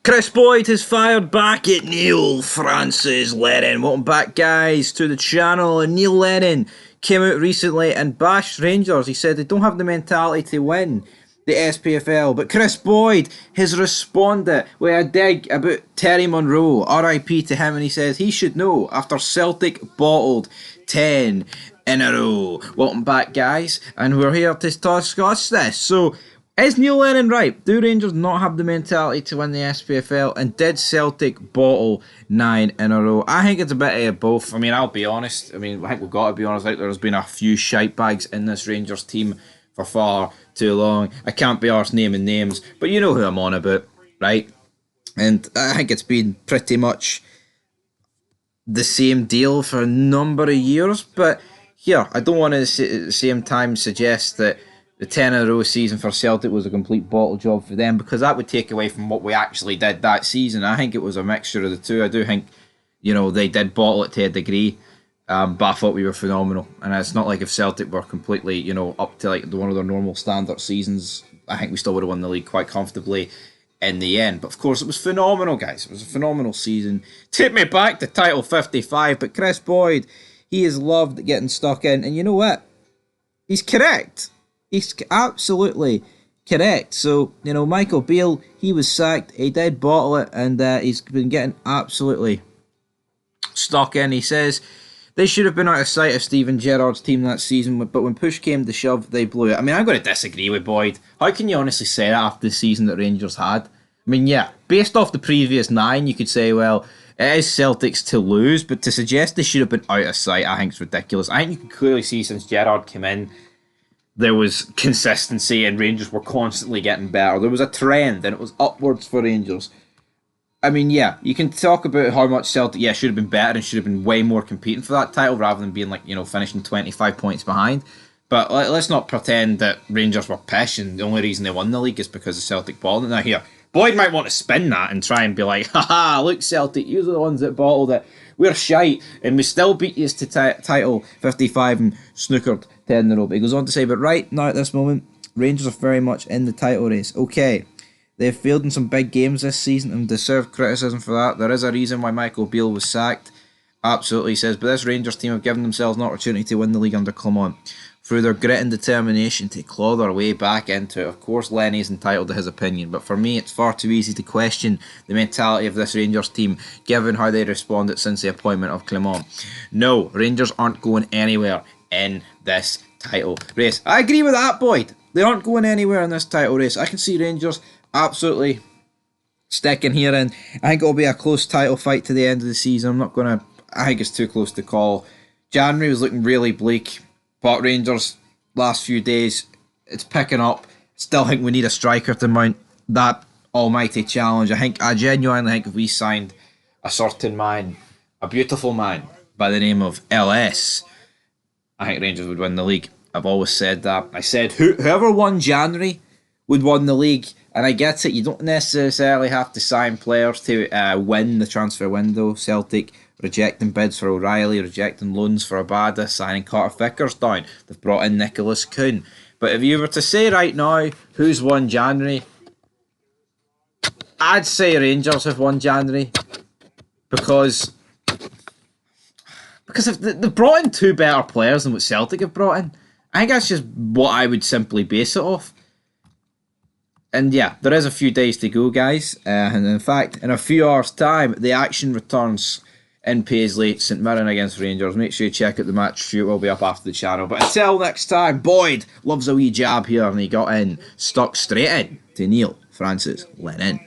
Kris Boyd has fired back at Neil Francis Lennon. Welcome back, guys, to the channel. And Neil Lennon came out recently and bashed Rangers. He said they don't have the mentality to win the SPFL. But Kris Boyd has responded with a dig about Terry Monroe. RIP to him, and he says he should know after Celtic bottled 10 in a row. Welcome back, guys, and we're here to discuss this. So, is Neil Lennon right? Do Rangers not have the mentality to win the SPFL? And did Celtic bottle 9 in a row? I think it's a bit of both. I mean, I'll be honest. I think we've got to be honest. Like, there's been a few shite bags in this Rangers team for far too long. I can't be arsed naming names, but you know who I'm on about, right? And I think it's been pretty much the same deal for a number of years. But here, I don't want to at the same time suggest that the 10 in a row season for Celtic was a complete bottle job for them, because that would take away from what we actually did that season. I think it was a mixture of the two. I do think, they did bottle it to a degree, but I thought we were phenomenal. And it's not like if Celtic were completely, up to like one of their normal standard seasons, I think we still would have won the league quite comfortably in the end. But of course, it was phenomenal, guys. It was a phenomenal season. Take me back to title 55, but Kris Boyd, he has loved getting stuck in. And you know what? He's correct. He's absolutely correct. So, Michael Beale, he was sacked. He did bottle it, and he's been getting absolutely stuck in. He says they should have been out of sight of Steven Gerrard's team that season, but when push came to shove, they blew it. I mean, I'm going to disagree with Boyd. How can you honestly say that after the season that Rangers had? I mean, yeah, based off the previous 9, you could say, well, it is Celtics to lose, but to suggest they should have been out of sight, I think it's ridiculous. I think you can clearly see since Gerrard came in, there was consistency and Rangers were constantly getting better. There was a trend and it was upwards for Rangers. I mean, yeah, you can talk about how much Celtic, should have been better and should have been way more competing for that title rather than being finishing 25 points behind. But let's not pretend that Rangers were pish and the only reason they won the league is because of Celtic bottled it. Now here, Boyd might want to spin that and try and be like, haha, look Celtic, you're the ones that bottled it. We're shite and we still beat you to title 55 and snookered 10 in a row. But he goes on to say, but right now at this moment, Rangers are very much in the title race. Okay, they've failed in some big games this season and deserve criticism for that. There is a reason why Michael Beale was sacked. Absolutely, he says, but this Rangers team have given themselves an opportunity to win the league under Clement through their grit and determination to claw their way back into it. Of course, Lenny is entitled to his opinion, but for me, it's far too easy to question the mentality of this Rangers team, given how they responded since the appointment of Clement. No, Rangers aren't going anywhere in this title race. I agree with that, Boyd. They aren't going anywhere in this title race. I can see Rangers absolutely sticking here in. I think it'll be a close title fight to the end of the season. I think it's too close to call. January was looking really bleak. But Rangers, last few days, it's picking up. Still think we need a striker to mount that almighty challenge. I genuinely think if we signed a certain man, a beautiful man, by the name of LS, I think Rangers would win the league. I've always said that. I said whoever won January would win the league. And I get it, you don't necessarily have to sign players to win the transfer window. Celtic rejecting bids for O'Reilly, rejecting loans for Abada, signing Carter Vickers down. They've brought in Nicholas Kuhn. But if you were to say right now who's won January, I'd say Rangers have won January. Because if they've brought in 2 better players than what Celtic have brought in. I think that's just what I would simply base it off. And yeah, there is a few days to go, guys. And in fact, in a few hours' time, the action returns in Paisley, St Mirren against Rangers. Make sure you check out the match review. It will be up after the channel. But until next time, Boyd loves a wee jab here, and he got in, stuck straight in to Neil Francis Lennon.